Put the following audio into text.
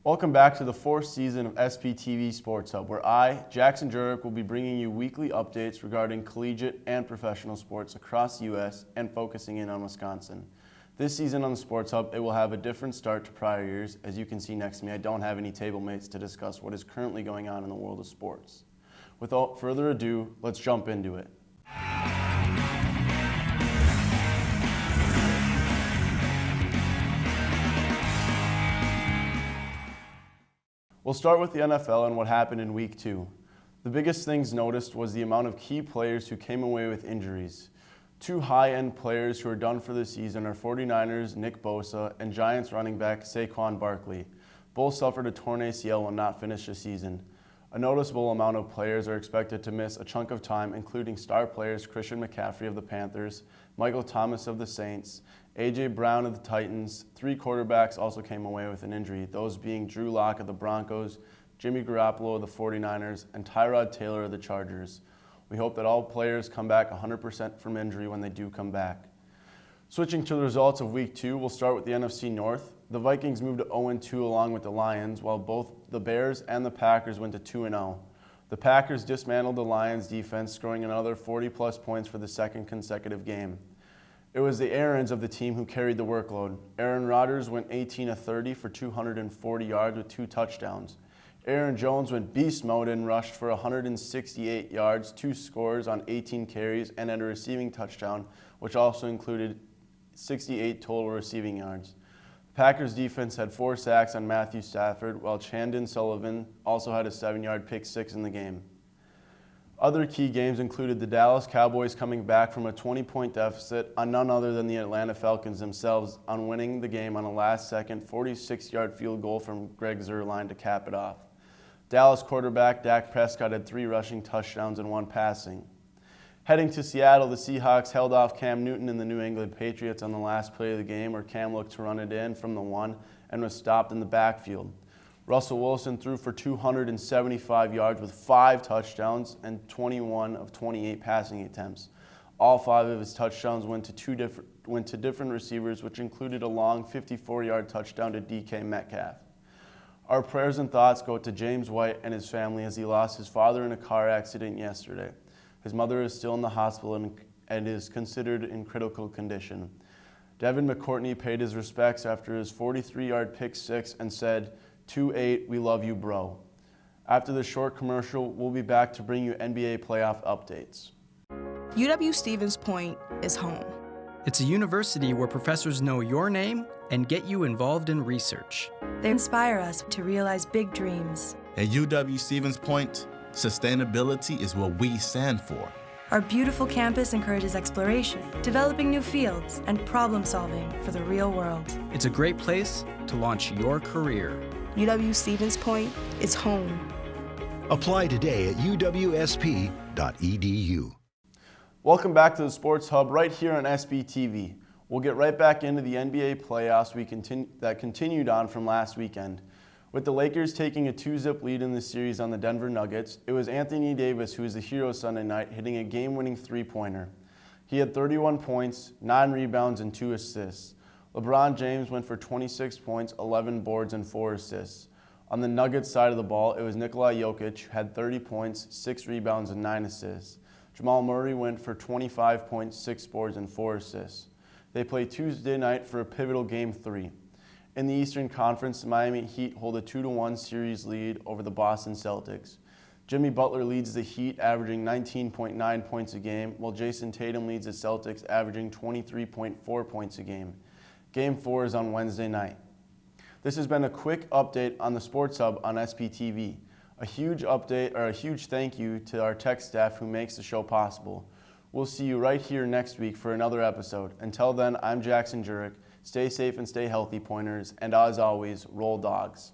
Welcome back to the fourth season of SPTV Sports Hub, where I, Jackson Jirik, will be bringing you weekly updates regarding collegiate and professional sports across the U.S. and focusing in on Wisconsin. This season on the Sports Hub, it will have a different start to prior years. As you can see next to me, I don't have any table mates to discuss what is currently going on in the world of sports. Without further ado, let's jump into it. We'll start with the NFL and what happened in Week 2. The biggest things noticed was the amount of key players who came away with injuries. Two high-end players who are done for the season are 49ers Nick Bosa and Giants running back Saquon Barkley. Both suffered a torn ACL and not finish the season. A noticeable amount of players are expected to miss a chunk of time, including star players Christian McCaffrey of the Panthers, Michael Thomas of the Saints, A.J. Brown of the Titans. Three quarterbacks also came away with an injury, those being Drew Lock of the Broncos, Jimmy Garoppolo of the 49ers, and Tyrod Taylor of the Chargers. We hope that all players come back 100% from injury when they do come back. Switching to the results of Week 2, we'll start with the NFC North. The Vikings moved to 0-2 along with the Lions, while both the Bears and the Packers went to 2-0. The Packers dismantled the Lions' defense, scoring another 40-plus points for the second consecutive game. It was the Aarons of the team who carried the workload. Aaron Rodgers went 18 of 30 for 240 yards with 2 touchdowns. Aaron Jones went beast mode and rushed for 168 yards, 2 scores on 18 carries, and had a receiving touchdown, which also included 68 total receiving yards. The Packers defense had 4 sacks on Matthew Stafford, while Chandon Sullivan also had a 7-yard pick six in the game. Other key games included the Dallas Cowboys coming back from a 20-point deficit on none other than the Atlanta Falcons themselves on winning the game on a last-second 46-yard field goal from Greg Zuerlein to cap it off. Dallas quarterback Dak Prescott had 3 rushing touchdowns and 1 passing. Heading to Seattle, the Seahawks held off Cam Newton and the New England Patriots on the last play of the game, where Cam looked to run it in from the 1 and was stopped in the backfield. Russell Wilson threw for 275 yards with 5 touchdowns and 21 of 28 passing attempts. All 5 of his touchdowns went to different receivers, which included a long 54-yard touchdown to DK Metcalf. Our prayers and thoughts go to James White and his family as he lost his father in a car accident yesterday. His mother is still in the hospital and is considered in critical condition. Devin McCourtney paid his respects after his 43-yard pick six and said, 2-8, we love you, bro. After this short commercial, we'll be back to bring you NBA playoff updates. UW-Stevens Point is home. It's a university where professors know your name and get you involved in research. They inspire us to realize big dreams. At UW-Stevens Point, sustainability is what we stand for. Our beautiful campus encourages exploration, developing new fields, and problem-solving for the real world. It's a great place to launch your career. UW-Stevens Point is home. Apply today at uwsp.edu. Welcome back to the Sports Hub right here on SBTV. We'll get right back into the NBA playoffs that continued on from last weekend. With the Lakers taking a 2-zip lead in the series on the Denver Nuggets, it was Anthony Davis who was the hero Sunday night, hitting a game-winning 3-pointer. He had 31 points, 9 rebounds, and 2 assists. LeBron James went for 26 points, 11 boards, and 4 assists. On the Nuggets side of the ball, it was Nikola Jokic who had 30 points, 6 rebounds, and 9 assists. Jamal Murray went for 25 points, 6 boards, and 4 assists. They play Tuesday night for a pivotal Game 3. In the Eastern Conference, the Miami Heat hold a 2-1 series lead over the Boston Celtics. Jimmy Butler leads the Heat, averaging 19.9 points a game, while Jason Tatum leads the Celtics, averaging 23.4 points a game. Game 4 is on Wednesday night. This has been a quick update on the Sports Hub on SPTV. A huge thank you to our tech staff who makes the show possible. We'll see you right here next week for another episode. Until then, I'm Jackson Jirik. Stay safe and stay healthy, Pointers, and as always, roll dogs.